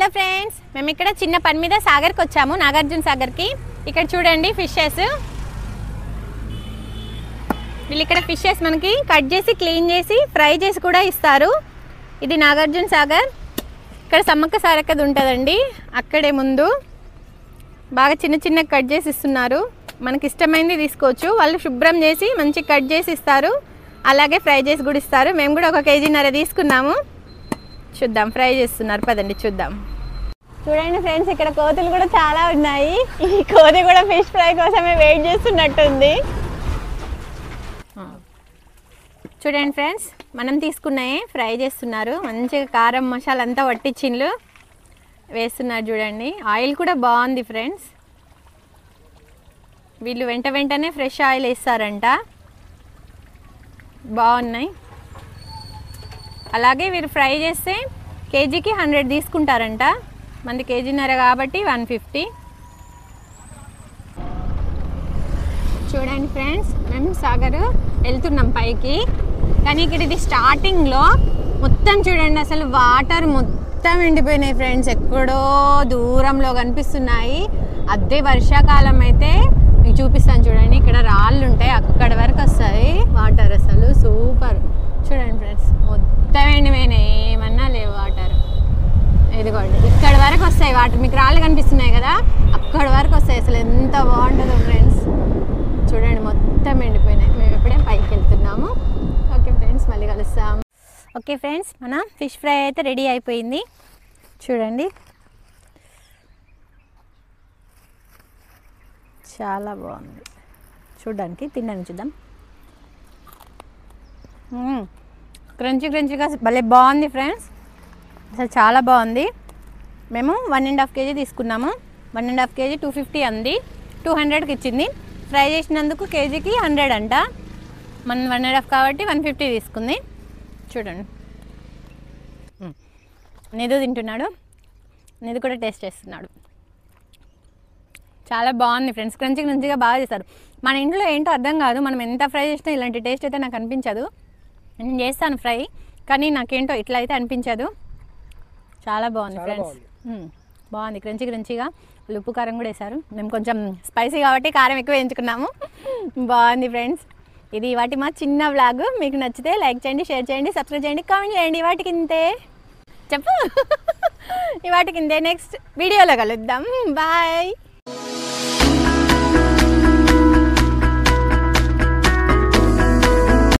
Hello friends, మేము ఇక్కడ చిన్న పని మీద సాగర్కి వచ్చాము, నాగార్జున సాగర్కి. ఇక్కడ చూడండి ఫిషెస్. వీళ్ళు ఇక్కడ ఫిషెస్ మనకి కట్ చేసి క్లీన్ చేసి ఫ్రై చేసి కూడా ఇస్తారు. ఇది నాగార్జున సాగర్. ఇక్కడ సమ్మక్క సారక్కది ఉంటుందండి, అక్కడే ముందు బాగా చిన్న చిన్న కట్ చేసి ఇస్తున్నారు. మనకి ఇష్టమైంది తీసుకోవచ్చు. వాళ్ళు శుభ్రం చేసి మంచి కట్ చేసి ఇస్తారు, అలాగే ఫ్రై చేసి కూడా ఇస్తారు. మేము కూడా 1.5 kg తీసుకున్నాము. చూద్దాం, ఫ్రై చేస్తున్నారు, పదండి చూద్దాం. చూడండి ఫ్రెండ్స్, ఇక్కడ కోతులు కూడా చాలా ఉన్నాయి. ఈ కోతి కూడా ఫిష్ ఫ్రై కోసమే వెయిట్ చేస్తున్నట్టుంది. చూడండి ఫ్రెండ్స్, మనం తీసుకున్నాయి ఫ్రై చేస్తున్నారు. మంచిగా కారం మసాలా అంతా వట్టించిండ్లు వేస్తున్నారు. చూడండి, ఆయిల్ కూడా బాగుంది ఫ్రెండ్స్. వీళ్ళు వెంటనే ఫ్రెష్ ఆయిల్ వేస్తారంట, బాగున్నాయి. అలాగే వీరు ఫ్రై చేస్తే కేజీకి 100 తీసుకుంటారంట. మంది 1.5 kg కాబట్టి 150. చూడండి ఫ్రెండ్స్, మేము సాగర్ వెళ్తున్నాం పైకి. కానీ ఇక్కడ ఇది స్టార్టింగ్లో మొత్తం చూడండి, అసలు వాటర్ మొత్తం ఎండిపోయినాయి ఫ్రెండ్స్. ఎక్కడో దూరంలో కనిపిస్తున్నాయి. అదే వర్షాకాలం అయితే మీకు చూపిస్తాను చూడండి. ఇక్కడ రాళ్ళు ఉంటాయి, అక్కడ వరకు వస్తాయి వాటర్. అసలు సూపర్. చూడండి ఫ్రెండ్స్, మొత్తం ఎండిపోయినాయి, ఏమన్నా లేవు వాటర్. ఇదిగోండి, ఇక్కడ వరకు వస్తాయి వాటర్. మీకు రాళ్ళు కనిపిస్తున్నాయి కదా, అక్కడ వరకు వస్తాయి. అసలు ఎంత బాగుంటుందో ఫ్రెండ్స్. చూడండి, మొత్తం ఎండిపోయినాయి. మేము ఇప్పుడే పైకి వెళ్తున్నాము. ఓకే ఫ్రెండ్స్, మళ్ళీ కలుస్తాం. ఓకే ఫ్రెండ్స్, మన ఫిష్ ఫ్రై అయితే రెడీ అయిపోయింది. చూడండి, చాలా బాగుంది చూడడానికి. తినడానికి చూద్దాం. క్రంచీగా భలే బాగుంది ఫ్రెండ్స్, అసలు చాలా బాగుంది. మేము 1.5 kg తీసుకున్నాము. 1.5 kg 250 అంది, 200కి ఇచ్చింది. ఫ్రై చేసినందుకు కేజీకి 100 అంట. మనం 1.5 కాబట్టి 150 తీసుకుంది. చూడండి, నిధు తింటున్నాడు, నిధు కూడా టేస్ట్ చేస్తున్నాడు. చాలా బాగుంది ఫ్రెండ్స్, క్రంచిగా బాగా చేస్తారు. మన ఇంట్లో ఏంటో అర్థం కాదు, మనం ఎంత ఫ్రై చేసినా ఇలాంటి టేస్ట్ అయితే నాకు అనిపించదు. నేను చేస్తాను ఫ్రై, కానీ నాకేంటో ఇట్లా అయితే అనిపించదు. చాలా బాగుంది ఫ్రెండ్స్, బాగుంది. క్రంచిగా ఉప్పు కారం కూడా వేశారు. మేము కొంచెం స్పైసీ కాబట్టి కారం ఎక్కువ వేయించుకున్నాము. బాగుంది ఫ్రెండ్స్. ఇది వాటి మా చిన్న వ్లాగ్. మీకు నచ్చితే లైక్ చేయండి, షేర్ చేయండి, సబ్స్క్రైబ్ చేయండి, కామెంట్ చేయండి. వాటికి ఇంతే చెప్పు. వాటికి ఇంతే. నెక్స్ట్ వీడియోలో కలుద్దాం. బాయ్.